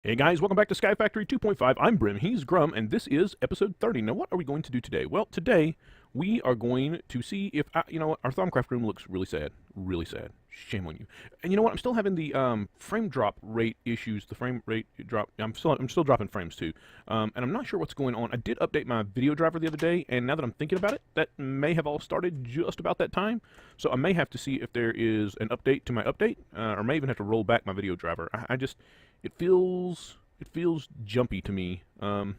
Hey guys, welcome back to Sky Factory 2.5. I'm Brim, he's Grum, and this is episode 30. Now, what are we going to do today? Well, today we are going to see if you know what, our Thaumcraft room looks really sad, really sad. Shame on you. And you know what? I'm still having the frame drop rate issues. The frame rate drop. I'm still dropping frames too, and I'm not sure what's going on. I did update my video driver the other day, and now that I'm thinking about it, that may have all started just about that time. So I may have to see if there is an update to my update, or may even have to roll back my video driver. I just it feels jumpy to me, and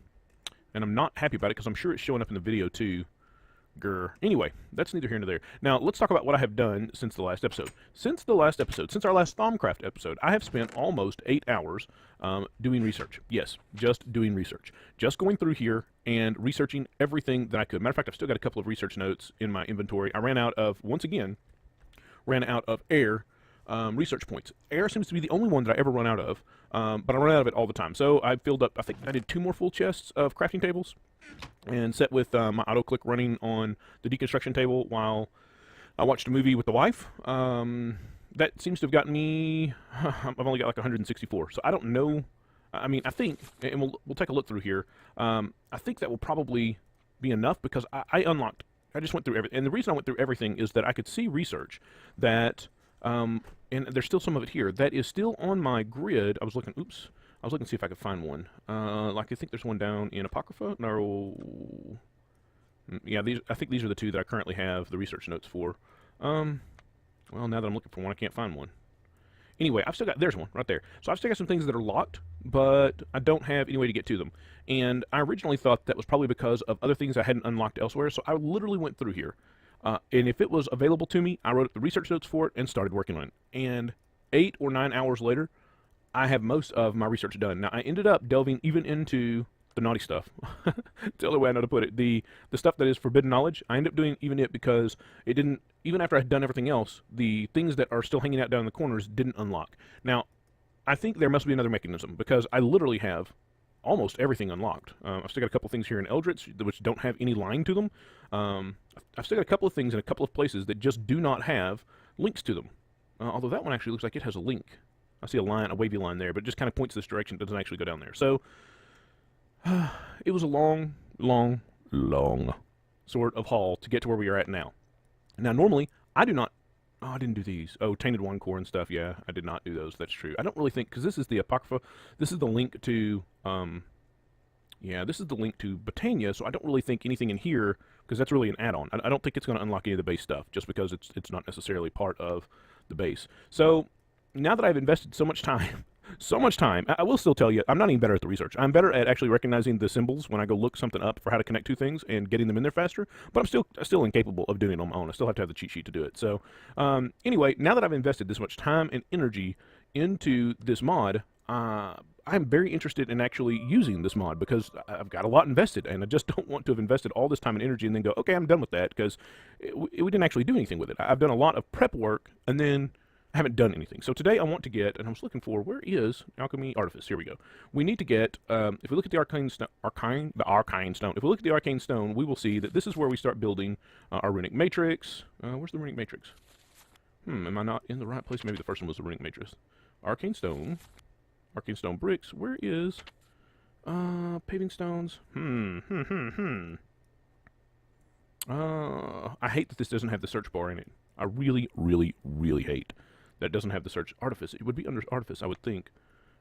I'm not happy about it because I'm sure it's showing up in the video too. Grr. Anyway, that's neither here nor there. Now let's talk about what I have done since the last episode. Since our last Thaumcraft episode, I have spent almost 8 hours doing research. Yes, just doing research. Just going through here and researching everything that I could. Matter of fact, I've still got a couple of research notes in my inventory. I once again, ran out of air research points. Air seems to be the only one that I ever run out of, but I run out of it all the time. So I filled up, I think I did 2 more full chests of crafting tables, and set with my auto click running on the deconstruction table while I watched a movie with the wife. That seems to have gotten me, I've only got like 164, so I don't know. I mean, I think, and we'll take a look through here, I think that will probably be enough because I just went through everything, and the reason I went through everything is that I could see research that, and there's still some of it here that is still on my grid. I was looking to see if I could find one. Like I think there's one down in Apocrypha. No, yeah, I think these are the 2 that I currently have the research notes for. Well, now that I'm looking for one, I can't find one. Anyway, there's one right there. So I've still got some things that are locked, but I don't have any way to get to them. And I originally thought that was probably because of other things I hadn't unlocked elsewhere. So I literally went through here. And if it was available to me, I wrote up the research notes for it and started working on it. And 8 or 9 hours later, I have most of my research done. Now, I ended up delving even into the naughty stuff. It's the only way I know to put it. The stuff that is forbidden knowledge, I ended up doing even it because it didn't, even after I had done everything else, the things that are still hanging out down in the corners didn't unlock. Now, I think there must be another mechanism because I literally have almost everything unlocked. I've still got a couple things here in Eldritch which don't have any line to them. I've still got a couple of things in a couple of places that just do not have links to them. Although that one actually looks like it has a link. I see a wavy line there, but it just kind of points this direction. It doesn't actually go down there. So it was a long, long, long sort of haul to get to where we are at now. Now, normally, I do not. Oh, I didn't do these. Oh, Tainted One Core and stuff. Yeah, I did not do those. That's true. I don't really think, because this is the Apocrypha. This is the link to, yeah, this is the link to Botania, so I don't really think anything in here, because that's really an add-on. I don't think it's going to unlock any of the base stuff, just because it's not necessarily part of the base. So, now that I've invested so much time, I will still tell you, I'm not even better at the research. I'm better at actually recognizing the symbols when I go look something up for how to connect 2 things and getting them in there faster, but I'm still incapable of doing it on my own. I still have to have the cheat sheet to do it. So, anyway, now that I've invested this much time and energy into this mod, I'm very interested in actually using this mod because I've got a lot invested, and I just don't want to have invested all this time and energy and then go, okay, I'm done with that, because we didn't actually do anything with it. I've done a lot of prep work, and then I haven't done anything. So today I want to get, and I was looking for, where is Alchemy Artifice? Here we go. We need to get, if we look at the Arcane Stone, if we look at the Arcane Stone, we will see that this is where we start building our Runic Matrix. Where's the Runic Matrix? Am I not in the right place? Maybe the first one was the Runic Matrix. Arcane Stone Bricks. Where is, Paving Stones? I hate that this doesn't have the search bar in it. I really, really, really hate that it doesn't have the search. Artifice. It would be under Artifice, I would think.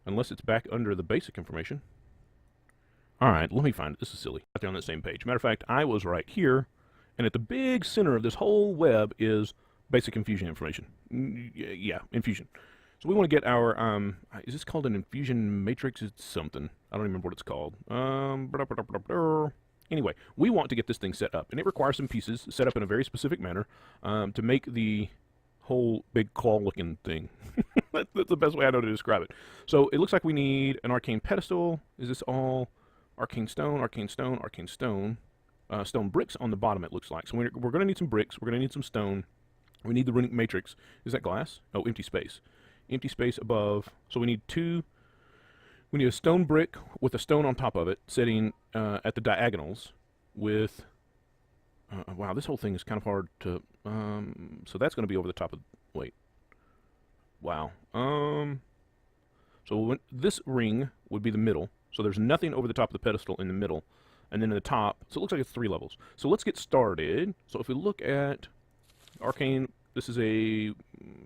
Unless it's back under the basic information. Alright, let me find it. This is silly. Right there on that same page. Matter of fact, I was right here, and at the big center of this whole web is basic Infusion information. Yeah, Infusion. So we want to get our, is this called an Infusion Matrix? It's something. I don't remember what it's called. Anyway, we want to get this thing set up, and it requires some pieces set up in a very specific manner to make the whole big claw-looking thing. That's the best way I know to describe it. So it looks like we need an arcane pedestal. Is this all arcane stone, arcane stone, arcane stone? Stone bricks on the bottom, it looks like. So we're going to need some bricks. We're going to need some stone. We need the runic matrix. Is that glass? Oh, empty space. Empty space above. So we need 2... We need a stone brick with a stone on top of it, sitting at the diagonals with... wow, this whole thing is kind of hard to... so that's going to be over the top of... Wait. Wow. So this ring would be the middle. So there's nothing over the top of the pedestal in the middle. And then in the top, so it looks like it's 3 levels. So let's get started. So if we look at Arcane, this is a,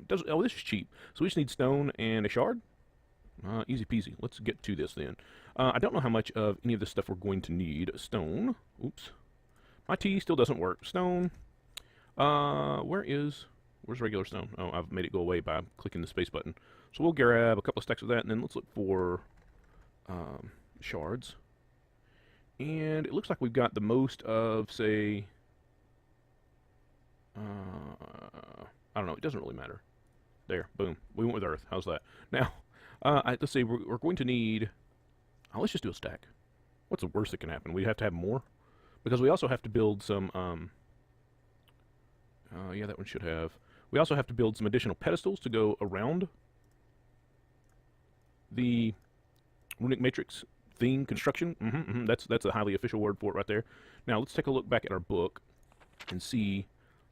this is cheap. So we just need stone and a shard. Easy peasy. Let's get to this then. I don't know how much of any of this stuff we're going to need. Stone. Oops. My T still doesn't work. Stone. Where's regular stone? Oh, I've made it go away by clicking the space button. So we'll grab a couple of stacks of that, and then let's look for shards. And it looks like we've got the most of, say, I don't know, it doesn't really matter. There, boom. We went with earth. How's that? Now, let's see, we're going to need, let's just do a stack. What's the worst that can happen? We have to have more? Because we also have to build some, yeah, that one should have. We also have to build some additional pedestals to go around the runic matrix theme construction. That's a highly official word for it right there. Now let's take a look back at our book and see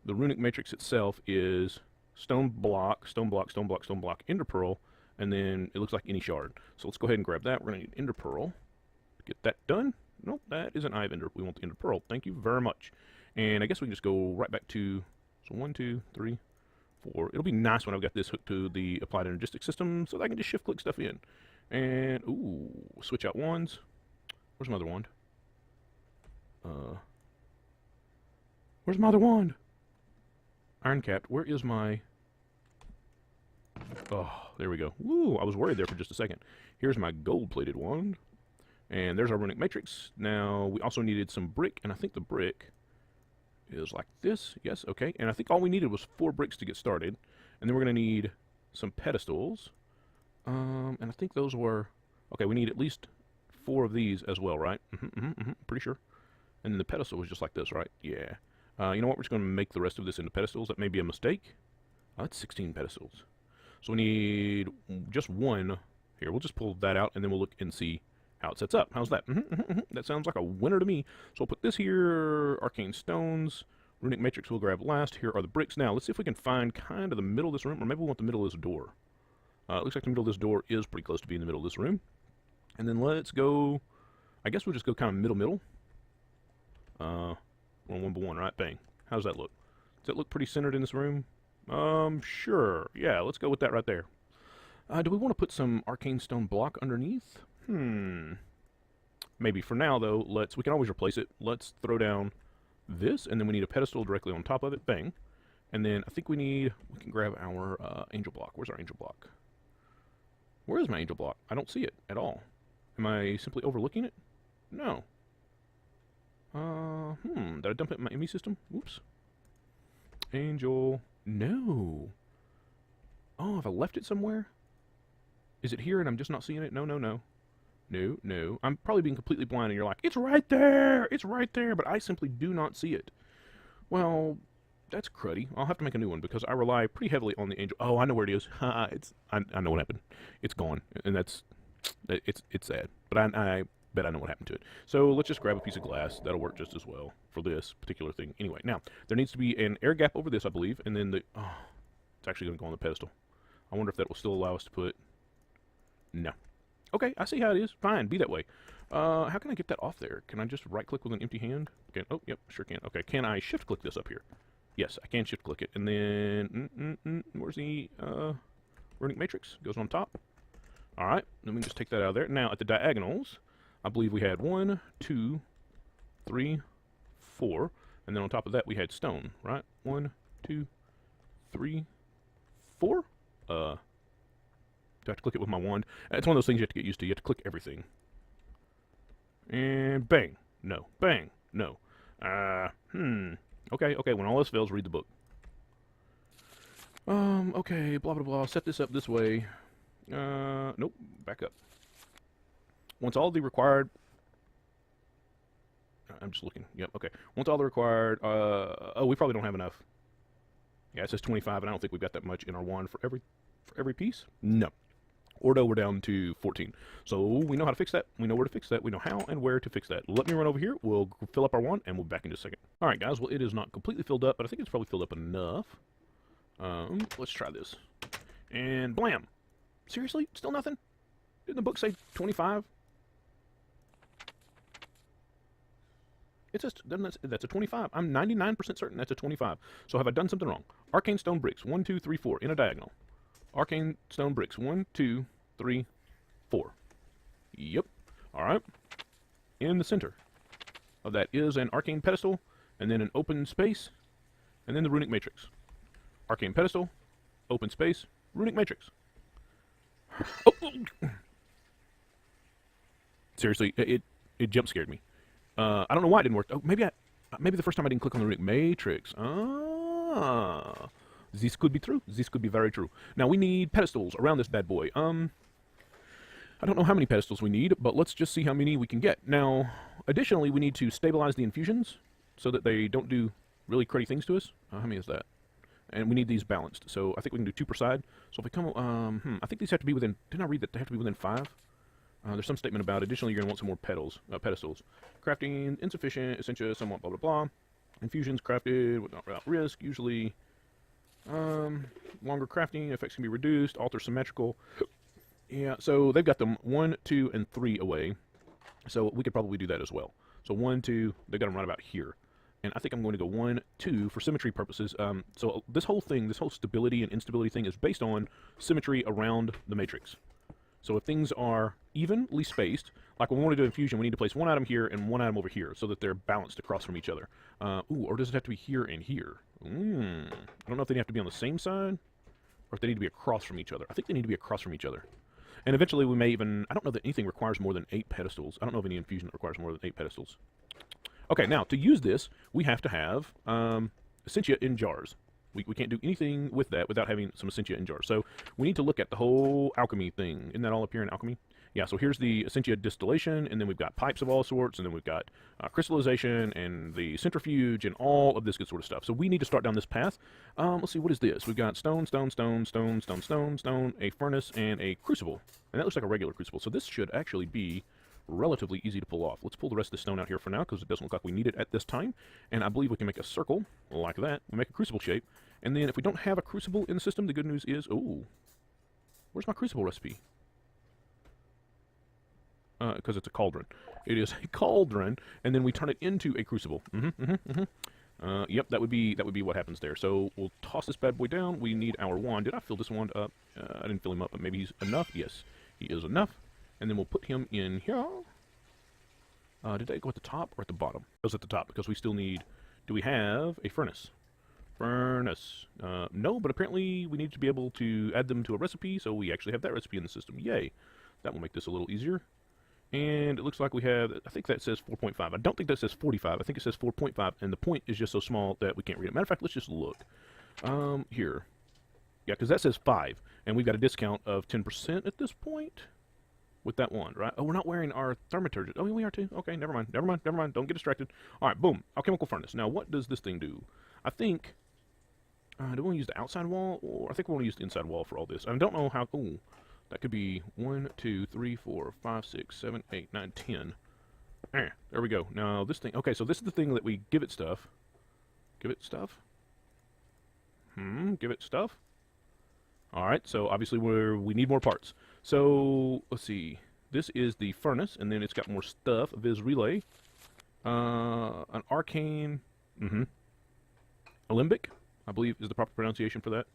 the runic matrix itself is stone block, stone block, stone block, stone block, ender pearl, and then it looks like any shard. So let's go ahead and grab that. We're going to need ender pearl to get that done. Nope, that isn't eye of ender. We want the ender pearl. Thank you very much. And I guess we can just go right back to, so 1, 2, 3, 4. It'll be nice when I've got this hooked to the applied energistic system so that I can just shift click stuff in. And, ooh, switch out wands. Where's my other wand? Where's my other wand? Iron capped. Where is my... Oh, there we go. Woo, I was worried there for just a second. Here's my gold-plated wand. And there's our runic matrix. Now, we also needed some brick, and I think the brick is like this. Yes, okay. And I think all we needed was 4 bricks to get started. And then we're going to need some pedestals. And I think those were... Okay, we need at least 4 of these as well, right? Pretty sure. And then the pedestal was just like this, right? Yeah. You know what? We're just going to make the rest of this into pedestals. That may be a mistake. That's 16 pedestals. So we need just 1. Here, we'll just pull that out, and then we'll look and see how it sets up. How's that? That sounds like a winner to me. So I'll put this here, arcane stones, runic matrix we'll grab last. Here are the bricks. Now, let's see if we can find kind of the middle of this room, or maybe we want the middle of this door. It looks like the middle of this door is pretty close to being the middle of this room. And then let's go, I guess we'll just go kind of middle. We're 1 by 1, right? Bang. How does that look? Does it look pretty centered in this room? Sure. Yeah, let's go with that right there. Do we want to put some arcane stone block underneath? Maybe for now, though, we can always replace it. Let's throw down this, and then we need a pedestal directly on top of it. Bang. And then I think we can grab our angel block. Where's our angel block? Where is my angel block? I don't see it at all. Am I simply overlooking it? No. Did I dump it in my ME system? Oops. Angel. No. Oh, have I left it somewhere? Is it here and I'm just not seeing it? No. No. I'm probably being completely blind and you're like, it's right there! It's right there! But I simply do not see it. Well, that's cruddy. I'll have to make a new one because I rely pretty heavily on the angel. Oh, I know where it is. I know what happened. It's gone. And it's sad. But I bet I know what happened to it. So let's just grab a piece of glass. That'll work just as well for this particular thing. Anyway, now, there needs to be an air gap over this, I believe. And then it's actually going to go on the pedestal. I wonder if that will still allow us to put... No. Okay, I see how it is. Fine, be that way. How can I get that off there? Can I just right-click with an empty hand? Okay. Oh, yep, sure can. Okay, can I shift-click this up here? Yes, I can shift-click it. And then, where's the runic matrix? Goes on top. All right, let me just take that out of there. Now, at the diagonals, I believe we had 1, 2, 3, 4. And then on top of that, we had stone, right? 1, 2, 3, 4. Do I have to click it with my wand? It's one of those things you have to get used to. You have to click everything. And bang. No. Bang. No. Okay, when all else fails, read the book. Okay, blah, blah, blah. Set this up this way. Nope. Back up. Once all the required... I'm just looking. Yep, okay. Once all the required... oh, we probably don't have enough. Yeah, it says 25, and I don't think we've got that much in our wand for every piece. No. Ordo, we're down to 14. So we know how to fix that. We know where to fix that. We know how and where to fix that. Let me run over here. We'll fill up our wand, and we'll be back in just a second. All right, guys. Well, it is not completely filled up, but I think it's probably filled up enough. Let's try this. And blam. Seriously? Still nothing? Didn't the book say 25? It says, that's a 25. I'm 99% certain that's a 25. So have I done something wrong? Arcane stone bricks, 1, 2, 3, 4, in a diagonal. Arcane stone bricks, 1, 2, 3, 4. Yep. Alright. In the center of that is an arcane pedestal, and then an open space, and then the runic matrix. Arcane pedestal, open space, runic matrix. Oh! Seriously, it jump scared me. I don't know why it didn't work. Oh, maybe the first time I didn't click on the runic matrix. Ah, this could be true. This could be very true. Now we need pedestals around this bad boy. I don't know how many pedestals we need, but let's just see how many we can get. Now, additionally, we need to stabilize the infusions so that they don't do really cruddy things to us. How many is that? And we need these balanced. So I think we can do 2 per side. So if we come, I think these have to be within. Didn't I read that they have to be within 5? There's some statement about additionally you're going to want some more pedestals. Crafting insufficient, essentia, somewhat blah blah blah. Infusions crafted without risk. Usually, longer crafting effects can be reduced. Alter symmetrical. Yeah, so they've got them 1, 2, and 3 away. So we could probably do that as well. So 1, 2, they got them right about here. And I think I'm going to go 1, 2 for symmetry purposes. So this whole thing, this whole stability and instability thing is based on symmetry around the matrix. So if things are evenly spaced, like when we want to do infusion, we need to place one item here and one item over here so that they're balanced across from each other. Or does it have to be here and here? I don't know if they have to be on the same side or if they need to be across from each other. I think they need to be across from each other. And eventually we may even, I don't know that anything requires more than 8 pedestals. I don't know of any infusion that requires more than 8 pedestals. Okay, now to use this, we have to have essentia in jars. We can't do anything with that without having some essentia in jars. So we need to look at the whole alchemy thing. Isn't that all up here in alchemy? Yeah, so here's the essentia distillation, and then we've got pipes of all sorts, and then we've got crystallization, and the centrifuge, and all of this good sort of stuff. So we need to start down this path. Let's see, what is this? We've got stone, a furnace, and a crucible. And that looks like a regular crucible. So this should actually be relatively easy to pull off. Let's pull the rest of the stone out here for now, because it doesn't look like we need it at this time. And I believe we can make a circle like that. We make a crucible shape. And then if we don't have a crucible in the system, the good news is, oh, where's my crucible recipe? Because it's a cauldron. It is a cauldron, and then we turn it into a crucible. Yep, that would be what happens there. So we'll toss this bad boy down. We need our wand. Did I fill this wand up? I didn't fill him up, but maybe he's enough. Yes, he is enough. And then we'll put him in here. Did that go at the top or at the bottom? It goes at the top because we still need. Do we have a furnace? Furnace. No, but apparently we need to be able to add them to a recipe, so we actually have that recipe in the system. Yay! That will make this a little easier. And it looks like we have, I think that says 4.5. I don't think that says 45. I think it says 4.5, and the point is just so small that we can't read it. Matter of fact, let's just look. Here. Yeah, because that says 5, and we've got a discount of 10% at this point with that one, right? Oh, we're not wearing our thermoturgent. Oh, we are too. Okay, never mind. Don't get distracted. All right, boom. Alchemical furnace. Now, what does this thing do? I think, do we want to use the outside wall? Or I think we want to use the inside wall for all this. I don't know how, ooh. That could be 1, 2, 3, 4, 5, 6, 7, 8, 9, 10. There we go. Now this thing. Okay, so this is the thing that we give it stuff. Give it stuff. Give it stuff. All right. So obviously we need more parts. So let's see. This is the furnace, and then it's got more stuff. Viz relay. An arcane. Alembic, I believe, is the proper pronunciation for that.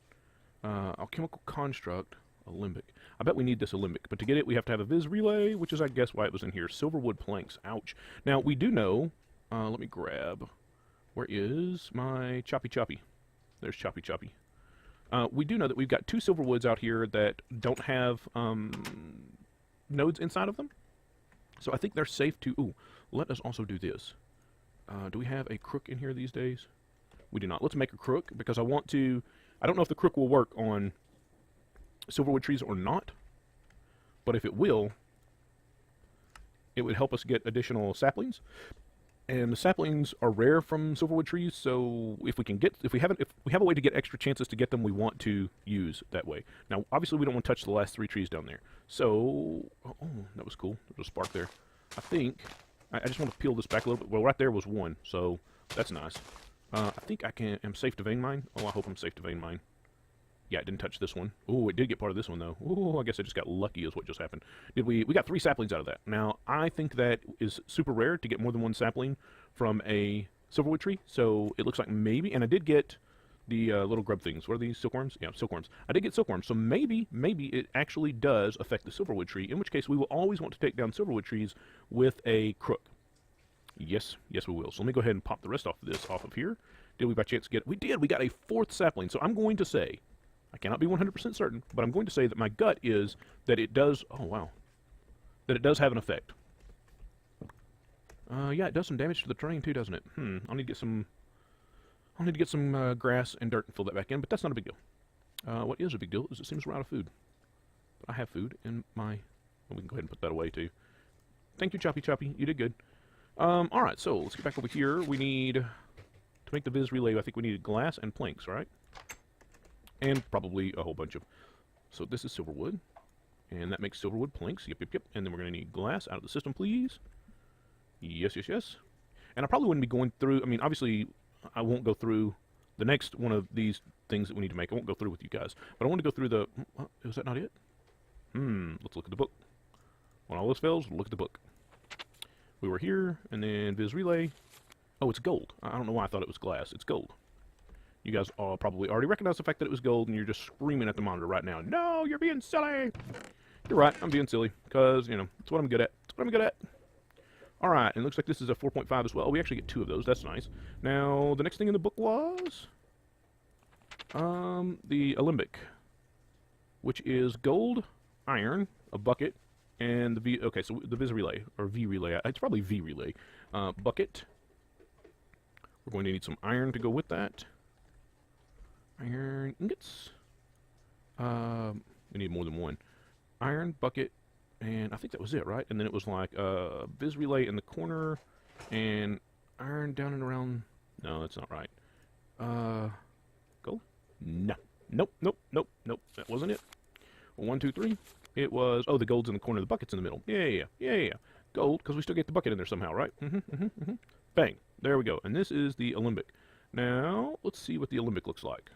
Alchemical construct. Alembic. I bet we need this alembic, but to get it, we have to have a viz relay, which is, I guess, why it was in here. Silverwood planks. Ouch. Now, we do know, let me grab, where is my choppy? There's choppy. We do know that we've got 2 silverwoods out here that don't have nodes inside of them. So I think they're safe to, ooh, let us also do this. Do we have a crook in here these days? We do not. Let's make a crook, because I want to, I don't know if the crook will work on silverwood trees or not, but if it will, it would help us get additional saplings, and the saplings are rare from silverwood trees. So if we have a way to get extra chances to get them, we want to use that way. Now, obviously, we don't want to touch the last 3 trees down there. So, oh, that was cool. There's a spark there. I think I just want to peel this back a little bit. Well, right there was 1, so that's nice. I think I am safe to vein mine. Oh, I hope I'm safe to vein mine. Yeah, it didn't touch this one. Oh, it did get part of this one, though. Oh, I guess I just got lucky is what just happened. We got 3 saplings out of that. Now, I think that is super rare to get more than 1 sapling from a silverwood tree, so it looks like maybe, and I did get the little grub things. What are these, silkworms? Yeah, silkworms. I did get silkworms, so maybe it actually does affect the silverwood tree, in which case we will always want to take down silverwood trees with a crook. Yes, yes we will. So let me go ahead and pop the rest off of this off of here. Did we by chance get, we did, we got a 4th sapling, so I'm going to say, I cannot be 100% certain, but I'm going to say that my gut is that it does, oh wow, that it does have an effect. Yeah, it does some damage to the terrain too, doesn't it? I'll need to get some grass and dirt and fill that back in, but that's not a big deal. What is a big deal is it seems we're out of food. But I have food in my, well, we can go ahead and put that away too. Thank you, Choppy Choppy, you did good. Alright, so let's get back over here. We need, to make the Viz relay, I think we needed glass and planks, right? And probably a whole bunch of, so this is silverwood, and that makes silverwood planks, yep, and then we're going to need glass out of the system, please. Yes, yes, yes. And I probably wouldn't be going through, I mean, obviously, I won't go through the next one of these things that we need to make. I won't go through with you guys, but I want to go through the, is that not it? Let's look at the book. When all this fails, look at the book. We were here, and then Viz Relay. Oh, it's gold. I don't know why I thought it was glass. It's gold. You guys all probably already recognize the fact that it was gold, and you're just screaming at the monitor right now. No, you're being silly! You're right, I'm being silly, because, you know, it's what I'm good at. It's what I'm good at. Alright, and it looks like this is a 4.5 as well. We actually get 2 of those. That's nice. Now, the next thing in the book was the Alembic, which is gold, iron, a bucket, and the V... Okay, so the Viz Relay, or V Relay. It's probably V Relay. Bucket. We're going to need some iron to go with that. Iron ingots. We need more than 1. Iron, bucket, and I think that was it, right? And then it was like Viz Relay in the corner, and iron down and around. No, that's not right. Gold? No. Nope, nope, nope, nope. That wasn't it. 1, 2, 3. It was, oh, the gold's in the corner, the bucket's in the middle. Yeah. Gold, because we still get the bucket in there somehow, right? Bang. There we go. And this is the Alembic. Now, let's see what the Alembic looks like.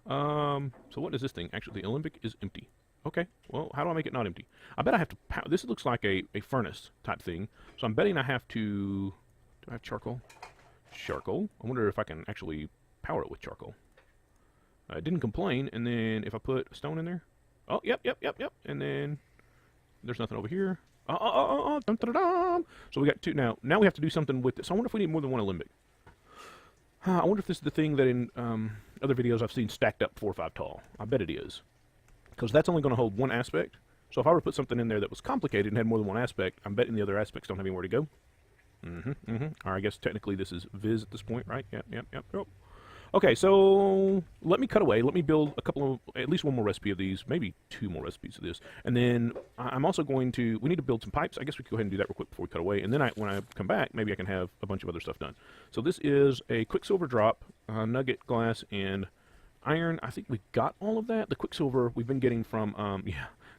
So what is this thing? Actually, the Alembic is empty. Okay, well, how do I make it not empty? I bet I have to power. This looks like a furnace type thing. So I'm betting I have to, do I have charcoal? Charcoal. I wonder if I can actually power it with charcoal. It didn't complain, and then if I put a stone in there, oh, yep. And then there's nothing over here. Dun, dun, dun, dun. So we got 2 now. Now we have to do something with this. So I wonder if we need more than 1 Alembic. I wonder if this is the thing that in other videos I've seen stacked up 4 or 5 tall. I bet it is. Because that's only going to hold 1 aspect. So if I were to put something in there that was complicated and had more than 1 aspect, I'm betting the other aspects don't have anywhere to go. Or I guess technically this is Viz at this point, right? Yep. Okay, so let me cut away. Let me build a couple of, at least 1 more recipe of these, maybe 2 more recipes of this. And then I'm also going to, we need to build some pipes. I guess we could go ahead and do that real quick before we cut away. And then when I come back, maybe I can have a bunch of other stuff done. So this is a quicksilver drop, nugget, glass, and iron. I think we got all of that. The quicksilver we've been getting from,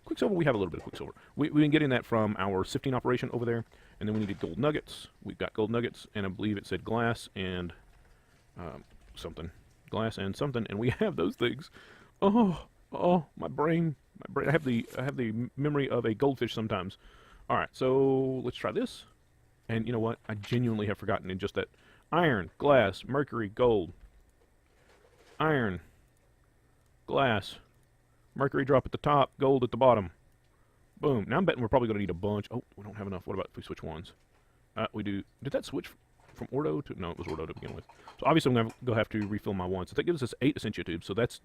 quicksilver, we have a little bit of quicksilver. We've been getting that from our sifting operation over there. And then we needed gold nuggets. We've got gold nuggets, and I believe it said glass and something. Glass and something, and we have those things. Oh, my brain. I have the memory of a goldfish sometimes. Alright, so let's try this. And you know what? I genuinely have forgotten in just that. Iron, glass, mercury, gold. Iron, glass, mercury drop at the top, gold at the bottom. Boom. Now I'm betting we're probably going to need a bunch. Oh, we don't have enough. What about if we switch wands? We do. Did that switch from Ordo to... No, it was Ordo to begin with. So obviously I'm going to have to refill my wands. So that gives us 8 Essentia tubes, so that's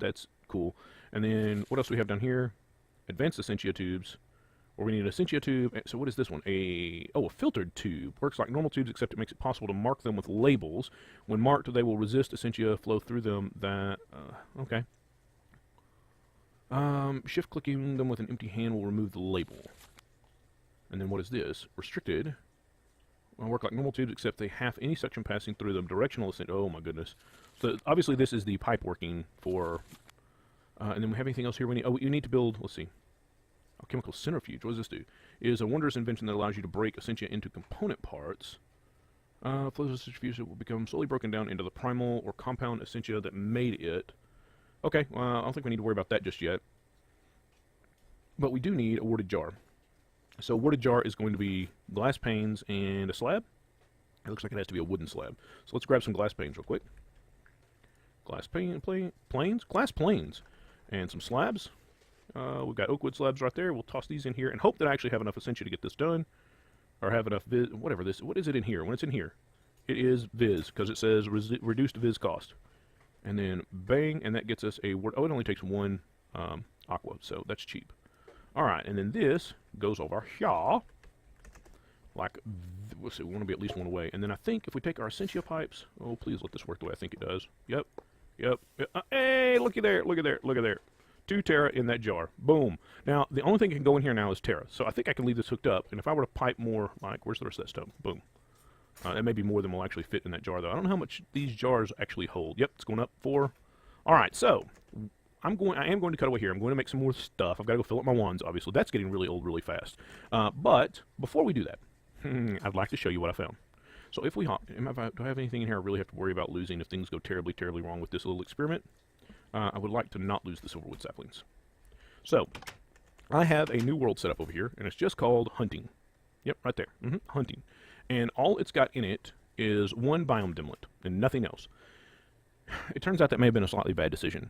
cool. And then what else do we have down here? Advanced Essentia tubes. Or we need an Essentia tube. So what is this one? A filtered tube. Works like normal tubes, except it makes it possible to mark them with labels. When marked, they will resist Essentia flow through them. Okay. Shift clicking them with an empty hand will remove the label. And then what is this? Restricted. Will work like normal tubes, except they have any suction passing through them. Directional Essentia. Oh my goodness. So obviously this is the pipe working for... and then we have anything else here we need? Oh, you need to build... Let's see. Chemical centrifuge. What does this do? It is a wondrous invention that allows you to break Essentia into component parts. Flows of such fusion will become slowly broken down into the primal or compound essentia that made it. Okay, I don't think we need to worry about that just yet. But we do need a warded jar. So warded jar is going to be glass panes and a slab. It looks like it has to be a wooden slab. So let's grab some glass panes real quick. Glass planes? Glass planes. And some slabs. We've got oak wood slabs right there. We'll toss these in here and hope that I actually have enough essentia to get this done. Or have enough whatever this, what is it in here? When it's in here, it is viz, because it says reduced viz cost. And then bang, and that gets us a word. Oh, it only takes one aqua, so that's cheap. Alright, and then this goes over here. Like, let's see, we want to be at least one away. And then I think if we take our essentia pipes, oh, please let this work the way I think it does. Yep. Hey, looky there, look at there. 2 Terra in that jar. Boom. Now, the only thing that can go in here now is Terra. So I think I can leave this hooked up. And if I were to pipe more, like, where's the rest of that stuff? Boom. That may be more than will actually fit in that jar, though. I don't know how much these jars actually hold. Yep, it's going up 4. All right, so I am going to cut away here. I'm going to make some more stuff. I've got to go fill up my wands, obviously. That's getting really old really fast. But before we do that, I'd like to show you what I found. So if we do I have anything in here I really have to worry about losing if things go terribly, terribly wrong with this little experiment? I would like to not lose the silverwood saplings. So, I have a new world set up over here, and it's just called Hunting. Yep, right there. Hunting. And all it's got in it is 1 biome dimlet, and nothing else. It turns out that may have been a slightly bad decision,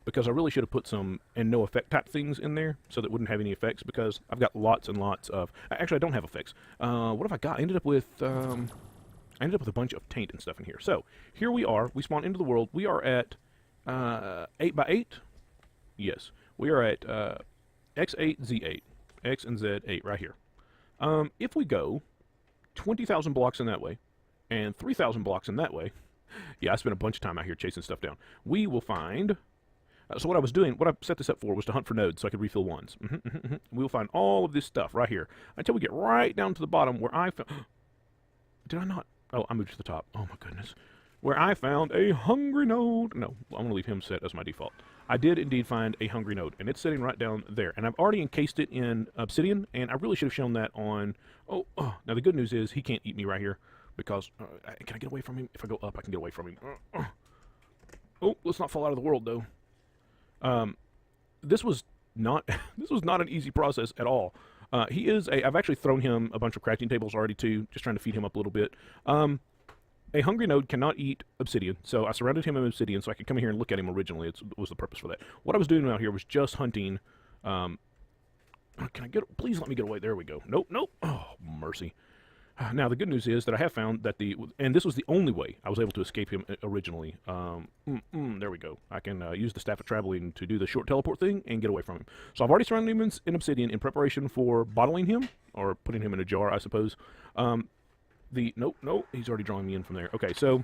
because I really should have put some and no effect type things in there, so that it wouldn't have any effects, because I've got lots and lots of... Actually, I don't have effects. What have I got? I ended up with a bunch of taint and stuff in here. So, here we are. We spawn into the world. We are at... 8x8? Yes. We are at X8, Z8. X and Z8 right here. If we go 20,000 blocks in that way, and 3,000 blocks in that way, yeah, I spent a bunch of time out here chasing stuff down. We will find... so what I was doing, what I set this up for was to hunt for nodes so I could refill wands. We will find all of this stuff right here until we get right down to the bottom where I found... Did I not? Oh, I moved to the top. Oh my goodness. Where I found a hungry node. No, I'm going to leave him set as my default. I did indeed find a hungry node, and it's sitting right down there. And I've already encased it in obsidian, and I really should have shown that on... Oh, now the good news is he can't eat me right here, because... can I get away from him? If I go up, I can get away from him. Oh, let's not fall out of the world, though. This was not an easy process at all. I've actually thrown him a bunch of crafting tables already, too, just trying to feed him up a little bit. A hungry node cannot eat obsidian, so I surrounded him in obsidian so I could come in here and look at him originally. It was the purpose for that. What I was doing out here was just hunting... can I get... Please let me get away. There we go. Nope. Oh, mercy. Now, the good news is that I have found that and this was the only way I was able to escape him originally. There we go. I can use the Staff of Traveling to do the short teleport thing and get away from him. So I've already surrounded him in obsidian in preparation for bottling him, or putting him in a jar, I suppose. Nope, he's already drawing me in from there. Okay, so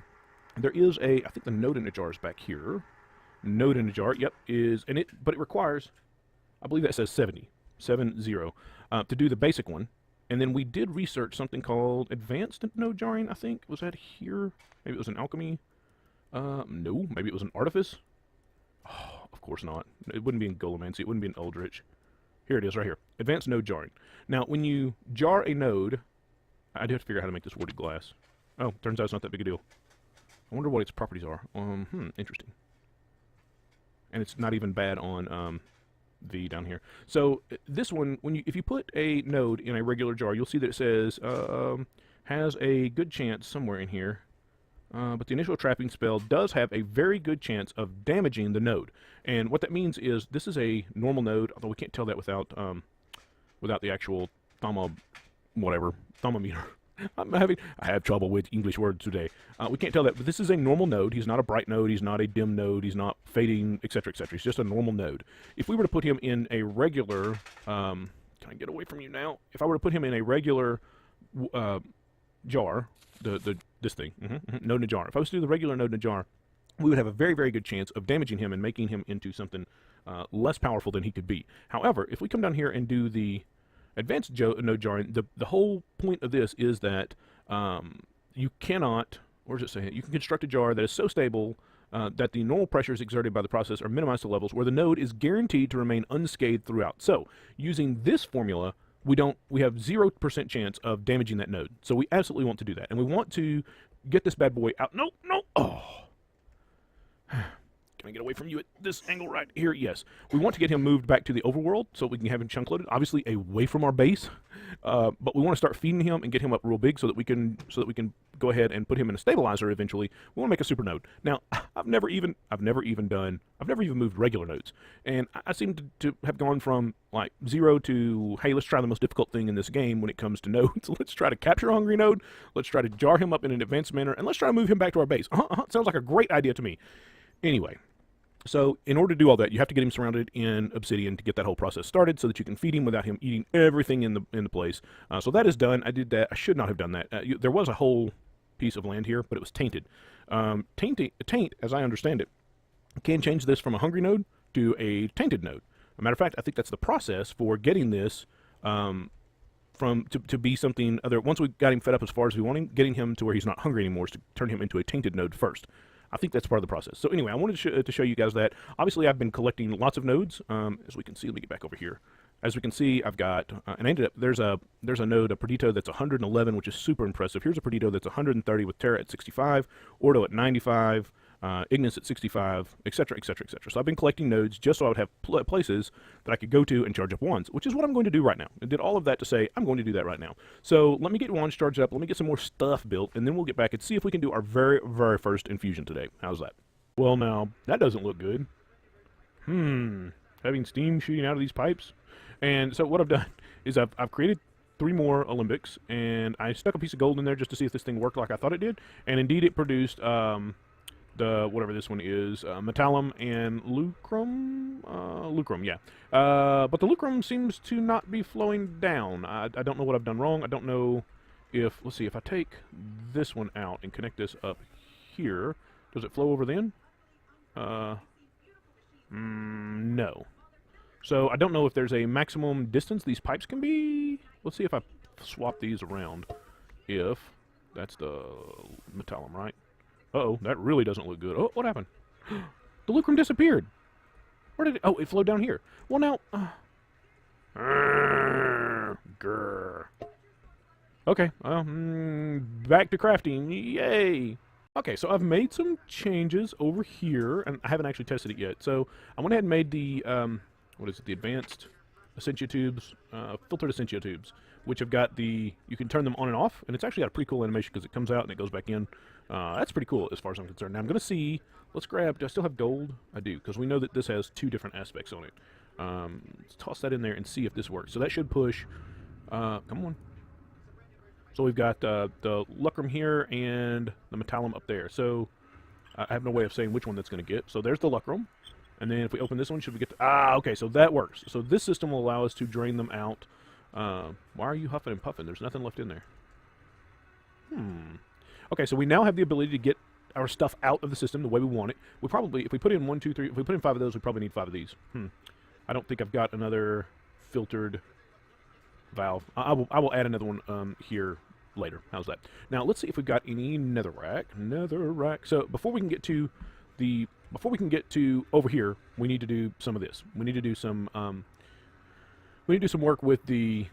there is I think the node in the jar is back here. Node in the jar, yep, but it requires, I believe that says 70, to do the basic one. And then we did research something called advanced node jarring, I think. Was that here? Maybe it was an alchemy. No, maybe it was an artifice. Oh, of course not. It wouldn't be in Golomancy, it wouldn't be in Eldritch. Here it is, right here. Advanced node jarring. Now, when you jar a node... I do have to figure out how to make this warded glass. Oh, turns out it's not that big a deal. I wonder what its properties are. Interesting. And it's not even bad on V down here. So this one, if you put a node in a regular jar, you'll see that it says has a good chance somewhere in here. But the initial trapping spell does have a very good chance of damaging the node. And what that means is this is a normal node, although we can't tell that without the actual thermometer. I have trouble with English words today. We can't tell that, but this is a normal node. He's not a bright node. He's not a dim node. He's not fading, etc., etc. He's just a normal node. If we were to put him in a regular... can I get away from you now? If I were to put him in a regular jar, this thing, node in a jar. If I was to do the regular node in a jar, we would have a very, very good chance of damaging him and making him into something less powerful than he could be. However, if we come down here and do the advanced node jarring, the whole point of this is that you cannot, where does it say it? You can construct a jar that is so stable that the normal pressures exerted by the process are minimized to levels where the node is guaranteed to remain unscathed throughout. So, using this formula, we have 0% chance of damaging that node. So we absolutely want to do that. And we want to get this bad boy out. No, no. Oh. Can I get away from you at this angle right here? Yes. We want to get him moved back to the overworld so we can have him chunk loaded. Obviously away from our base, but we want to start feeding him and get him up real big so that we can go ahead and put him in a stabilizer eventually. We want to make a super node. Now, I've never even moved regular nodes, and I seem to have gone from like 0 to, hey, let's try the most difficult thing in this game when it comes to nodes. Let's try to capture a hungry node. Let's try to jar him up in an advanced manner, and let's try to move him back to our base. Sounds like a great idea to me. Anyway. So in order to do all that, you have to get him surrounded in obsidian to get that whole process started so that you can feed him without him eating everything in the place. So that is done. I did that. I should not have done that. There was a whole piece of land here, but it was tainted. Taint, as I understand it, can change this from a hungry node to a tainted node. As a matter of fact, I think that's the process for getting this to be something other. Once we got him fed up as far as we want him, getting him to where he's not hungry anymore is to turn him into a tainted node first. I think that's part of the process. So anyway, I wanted to show you guys that. Obviously, I've been collecting lots of nodes. As we can see, let me get back over here. As we can see, I've got, and I ended up, there's a node, a Perdito that's 111, which is super impressive. Here's a Perdito that's 130 with Terra at 65, Ordo at 95, Ignis at 65, etc., etc., etc. So I've been collecting nodes just so I would have places that I could go to and charge up wands, which is what I'm going to do right now. I did all of that to say I'm going to do that right now. So let me get wands charged up, let me get some more stuff built, and then we'll get back and see if we can do our very, very first infusion today. How's that? Well, now, that doesn't look good. Having steam shooting out of these pipes. And so what I've done is I've created 3 more Olympics, and I stuck a piece of gold in there just to see if this thing worked like I thought it did. And indeed, it produced whatever this one is, Metallum and Lucrum? Lucrum, yeah. But the Lucrum seems to not be flowing down. I don't know what I've done wrong. I don't know if, let's see, if I take this one out and connect this up here, does it flow over then? No. So I don't know if there's a maximum distance these pipes can be. Let's see if I swap these around. If that's the Metallum, right? Uh-oh, that really doesn't look good. Oh, what happened? The Lucrum disappeared. Where did it? Oh, it flowed down here. Well, now... grr. Okay, back to crafting. Yay! Okay, so I've made some changes over here, and I haven't actually tested it yet. So I went ahead and made the, what is it, the advanced Essentia tubes, filtered Essentia tubes, which have got the, you can turn them on and off, and it's actually got a pretty cool animation because it comes out and it goes back in. That's pretty cool as far as I'm concerned. Now I'm going to see, let's grab, do I still have gold? I do, because we know that this has 2 different aspects on it. Let's toss that in there and see if this works. So that should push, come on. So we've got the Lucrum here and the Metallum up there. So I have no way of saying which one that's going to get. So there's the Lucrum. And then if we open this one, should we get to... okay, so that works. So this system will allow us to drain them out. Why are you huffing and puffing? There's nothing left in there. Okay, so we now have the ability to get our stuff out of the system the way we want it. We probably, if we put in 1, 2, 3, if we put in 5 of those, we probably need 5 of these. I don't think I've got another filtered valve. I will add another one here later. How's that? Now let's see if we've got any netherrack. Netherrack. So before we can get to over here, we need to do some of this. We need to do some work with the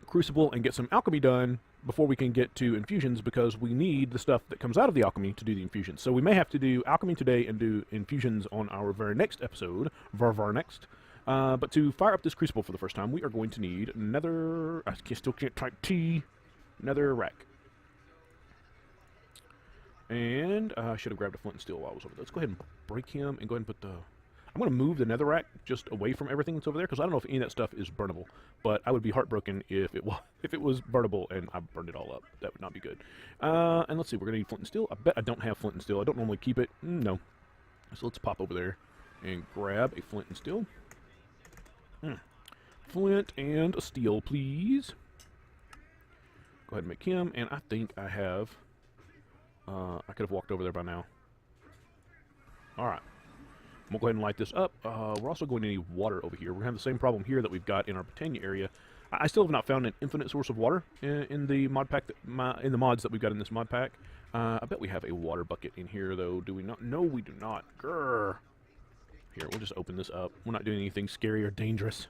crucible and get some alchemy done before we can get to infusions, because we need the stuff that comes out of the alchemy to do the infusions. So we may have to do alchemy today and do infusions on our very next episode, next. But to fire up this crucible for the first time, we are going to need I still can't type T, netherrack. And I should have grabbed a flint and steel while I was over there. Let's go ahead and break him and go ahead and put the... I'm going to move the netherrack just away from everything that's over there, because I don't know if any of that stuff is burnable. But I would be heartbroken if it was burnable and I burned it all up. That would not be good. And let's see, we're going to need flint and steel. I bet I don't have flint and steel. I don't normally keep it. No. So let's pop over there and grab a flint and steel. Flint and steel, please. Go ahead and make him. And I think I have... I could have walked over there by now. Alright. We'll go ahead and light this up. We're also going to need water over here. We're going to have the same problem here that we've got in our Britannia area. I still have not found an infinite source of water in the mod pack, in the mods that we've got in this mod pack. I bet we have a water bucket in here, though. Do we not? No, we do not. Grr. Here, we'll just open this up. We're not doing anything scary or dangerous.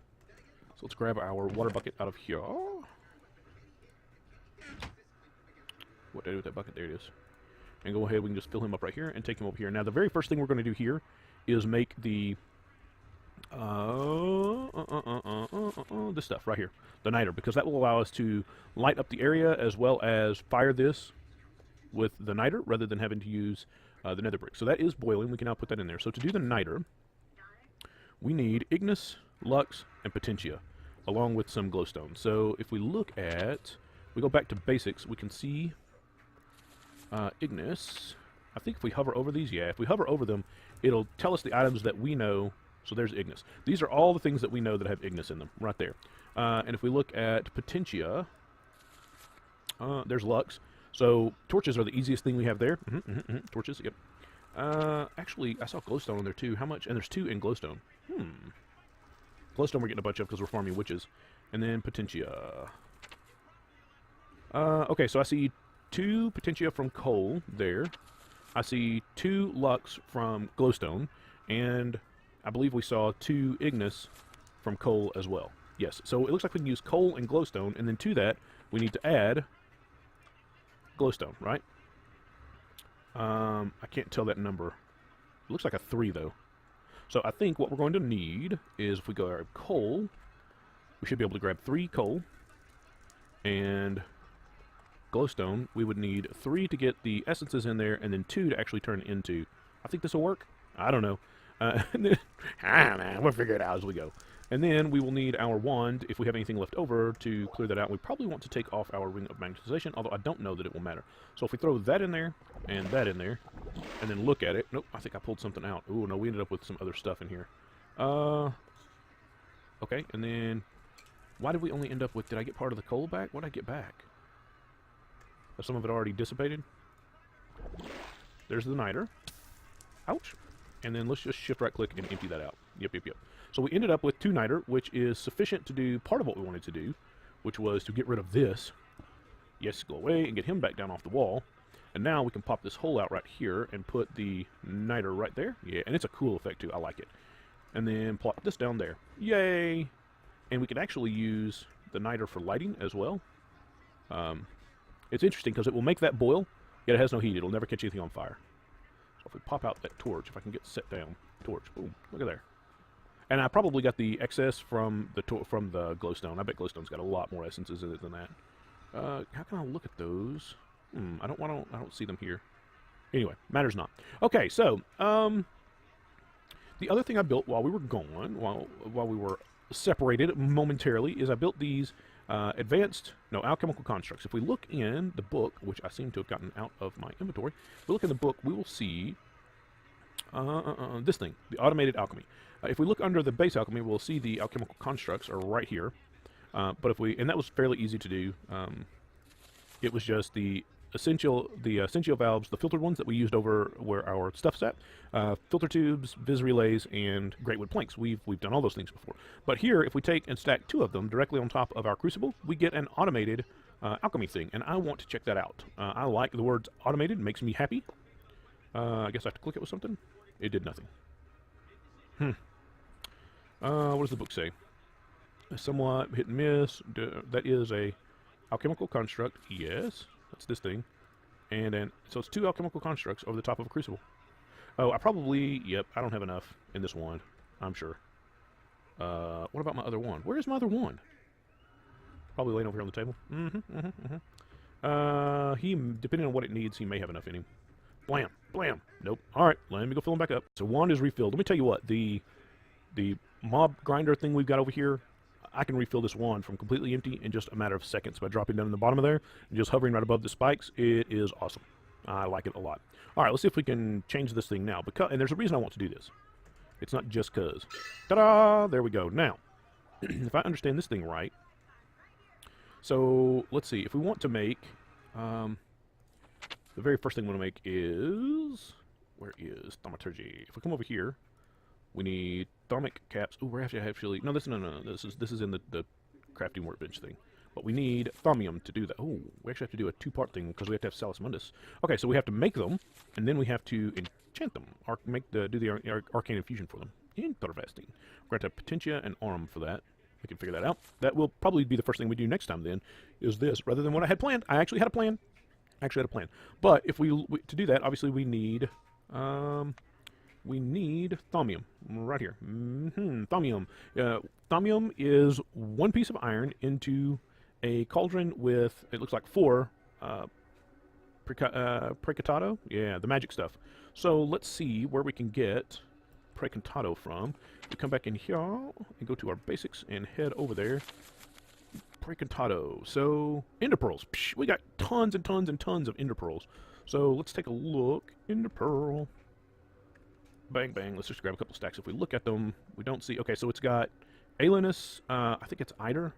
let's grab our water bucket out of here. What did I do with that bucket? There it is. And go ahead, we can just fill him up right here and take him over here. Now, the very first thing we're going to do here is make the this stuff right here, the niter, because that will allow us to light up the area as well as fire this with the niter rather than having to use the nether brick. So that is boiling. We can now put that in there. So to do the niter, we need Ignis, Lux, and Potentia, along with some glowstone. So if we look at, we go back to basics, we can see Ignis. I think if we hover over these, yeah, if we hover over them, it'll tell us the items that we know. So there's Ignis. These are all the things that we know that have Ignis in them, right there. And if we look at Potentia, there's Lux. So torches are the easiest thing we have there. Torches, yep. Actually, I saw glowstone in there too. How much? And there's 2 in glowstone. Glowstone we're getting a bunch of because we're farming witches. And then Potentia. Okay, so I see 2 Potentia from coal there. I see 2 Lux from glowstone. And I believe we saw 2 Ignis from coal as well. Yes, so it looks like we can use coal and glowstone, and then to that, we need to add glowstone, right? I can't tell that number. It looks like a 3, though. So I think what we're going to need is, if we go grab coal, we should be able to grab 3 coal, and glowstone, we would need 3 to get the essences in there, and then 2 to actually turn into. I think this will work. I don't know. And then, we'll figure it out as we go. And then we will need our wand, if we have anything left over, to clear that out. We probably want to take off our ring of magnetization, although I don't know that it will matter. So if we throw that in there, and that in there, and then look at it. Nope, I think I pulled something out. Ooh, no, we ended up with some other stuff in here. Okay, and then, why did we only end up with, did I get part of the coal back? What did I get back? Has some of it already dissipated? There's the niter. Ouch. And then let's just shift right click and empty that out. Yep. So we ended up with 2 niter, which is sufficient to do part of what we wanted to do, which was to get rid of this. Yes, go away and get him back down off the wall. And now we can pop this hole out right here and put the niter right there. Yeah, and it's a cool effect too. I like it. And then plop this down there. Yay! And we can actually use the niter for lighting as well. It's interesting because it will make that boil, yet it has no heat. It'll never catch anything on fire. So if we pop out that torch, if I can get set down, torch, boom, look at there. And I probably got the excess from the glowstone. I bet glowstone's got a lot more essences in it than that. How can I look at those? I don't see them here. Anyway, matters not. Okay, so the other thing I built while we were gone, while we were separated momentarily, is I built these alchemical constructs. If we look in the book, which I seem to have gotten out of my inventory, if we look in the book, we will see this thing, the automated alchemy. If we look under the base alchemy, we'll see the alchemical constructs are right here. But if we, and that was fairly easy to do. It was just the essential valves, the filtered ones that we used over where our stuff's at, filter tubes, vis relays, and great wood planks. We've done all those things before. But here, if we take and stack 2 of them directly on top of our crucible, we get an automated alchemy thing, and I want to check that out. I like the words automated; it makes me happy. I guess I have to click it with something. It did nothing. What does the book say? Somewhat hit and miss. That is a alchemical construct. Yes, that's this thing. And then, so it's 2 alchemical constructs over the top of a crucible. Oh, I don't have enough in this one, I'm sure. What about my other one? Where is my other one? Probably laying over here on the table. Depending on what it needs, he may have enough in him. Blam, blam. Nope. All right, let me go fill him back up. So wand is refilled. Let me tell you what, the mob grinder thing we've got over here, I can refill this wand from completely empty in just a matter of seconds by dropping down in the bottom of there and just hovering right above the spikes. It is awesome. I like it a lot. All right, let's see if we can change this thing now. And there's a reason I want to do this. It's not just because. Ta-da! There we go. Now, if I understand this thing right, so let's see. If we want to make, the very first thing we want to make is, where is thaumaturgy? If we come over here, we need thaumic caps. Oh, we're actually no. This is in the crafting workbench thing. But we need thaumium to do that. Oh, we actually have to do a 2-part thing because we have to have Salus Mundus. Okay, so we have to make them, and then we have to enchant them, or do the arcane infusion for them. Interesting. We're going to have Potentia and Arm for that. We can figure that out. That will probably be the first thing we do next time then, is this, rather than what I had planned. I actually had a plan. But if we to do that, obviously we need thaumium right here. Thaumium. Thaumium is 1 piece of iron into a cauldron with, it looks like 4 precantado. Yeah, the magic stuff. So let's see where we can get precantado from. We come back in here and go to our basics and head over there. Precantado. So, ender pearls. Psh, we got tons and tons and tons of ender pearls. So, let's take a look. Ender pearl. Bang, bang. Let's just grab a couple stacks. If we look at them, we don't see... Okay, so it's got Aelinus, I think it's Iter,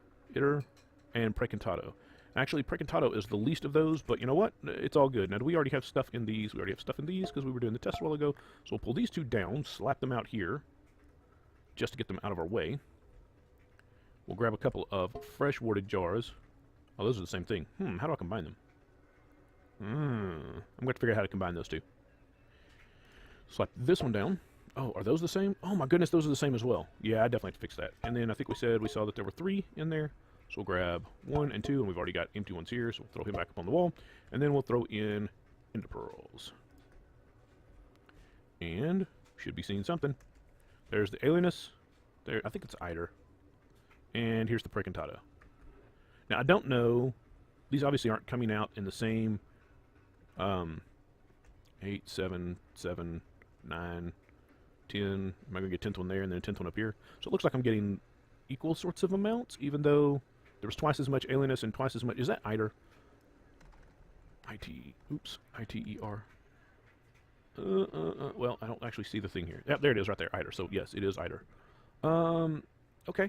and Precantado. Actually, Precantado is the least of those, but you know what? It's all good. Now, do we already have stuff in these? We already have stuff in these because we were doing the test a while ago. So, we'll pull these 2 down, slap them out here, just to get them out of our way. We'll grab a couple of fresh warded jars. Oh, those are the same thing. How do I combine them? I'm going to figure out how to combine those 2. Slap this one down. Oh, are those the same? Oh my goodness, those are the same as well. Yeah, I definitely have to fix that. And then I think we saw that there were 3 in there. So we'll grab 1 and 2, and we've already got empty ones here, so we'll throw him back up on the wall. And then we'll throw in ender pearls. And should be seeing something. There's the Aelinus. There, I think it's Iter. And here's the Precantado. Now, I don't know. These obviously aren't coming out in the same 8, 7, 7, 9, 10. Am I going to get a 10th one there and then a 10th one up here? So it looks like I'm getting equal sorts of amounts, even though there was twice as much Aelinus and twice as much... Is that Iter? Oops. I-T-E-R. Well, I don't actually see the thing here. Yep, there it is right there, Iter. So, yes, it is Iter. Okay.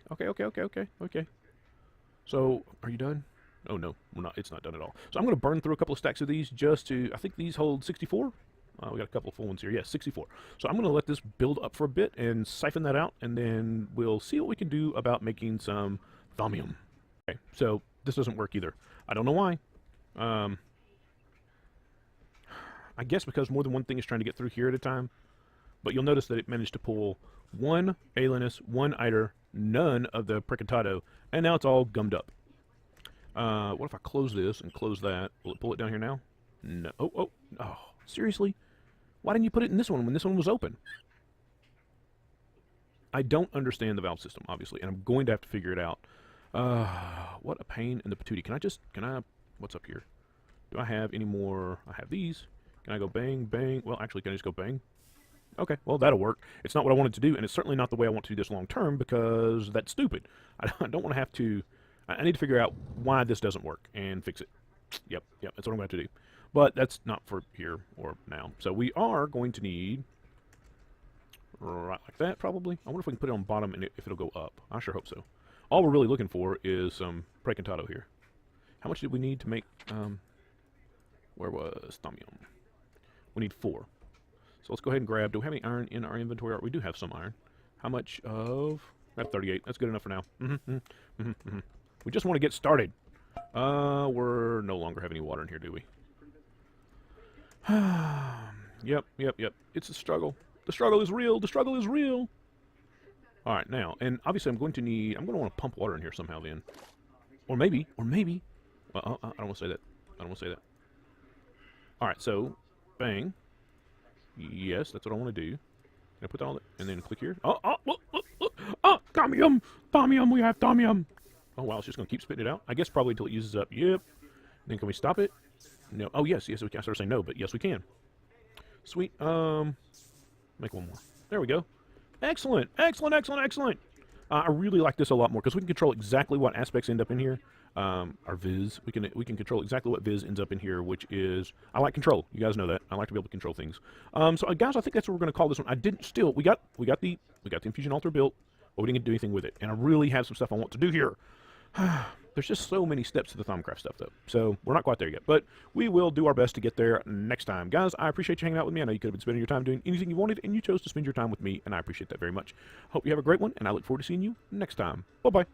So, are you done? Oh, no, we're not. It's not done at all. So I'm going to burn through a couple of stacks of these just to... I think these hold 64. We got a couple of full ones here. Yes, 64. So I'm going to let this build up for a bit and siphon that out, and then we'll see what we can do about making some thaumium. Okay, so this doesn't work either. I don't know why. I guess because more than one thing is trying to get through here at a time. But you'll notice that it managed to pull 1 Aelinus, 1 Iter, none of the Precantado, and now it's all gummed up. What if I close this and close that? Will it pull it down here now? No. Oh, seriously? Why didn't you put it in this one when this one was open? I don't understand the valve system, obviously, and I'm going to have to figure it out. What a pain in the patootie. What's up here? Do I have any more? I have these. Can I go bang, bang? Well, actually, can I just go bang? Okay, well, that'll work. It's not what I wanted to do, and it's certainly not the way I want to do this long term, because that's stupid. I don't want to have to... I need to figure out why this doesn't work and fix it. Yep, that's what I'm going to have to do. But that's not for here or now. So we are going to need... right like that, probably. I wonder if we can put it on bottom and if it'll go up. I sure hope so. All we're really looking for is some Precantado here. How much did we need to make... where was thaumium? We need 4. So let's go ahead and grab... Do we have any iron in our inventory? We do have some iron. How much of... I have 38. That's good enough for now. We just want to get started. We're no longer have any water in here, do we? Yep. It's a struggle. The struggle is real. The struggle is real. All right, now, and obviously I'm going to want to pump water in here somehow then. Or maybe. Well, I don't want to say that. All right, so, bang. Yes, that's what I want to do. Can I put that on it? And then click here. Oh, thaumium! Thaumium, we have thaumium! Oh, wow, it's just going to keep spitting it out? I guess probably until it uses up. Yep. Then can we stop it? No. Oh, yes, we can. I started saying no, but yes, we can. Sweet. Make one more. There we go. Excellent. I really like this a lot more because we can control exactly what aspects end up in here. Our viz, we can control exactly what viz ends up in here, which is, I like control. You guys know that. I like to be able to control things. So guys, I think that's what we're going to call this one. We got the infusion altar built, but we didn't do anything with it. And I really have some stuff I want to do here. There's just so many steps to the Thaumcraft stuff, though. So we're not quite there yet, but we will do our best to get there next time. Guys, I appreciate you hanging out with me. I know you could have been spending your time doing anything you wanted, and you chose to spend your time with me, and I appreciate that very much. Hope you have a great one, and I look forward to seeing you next time. Bye-bye.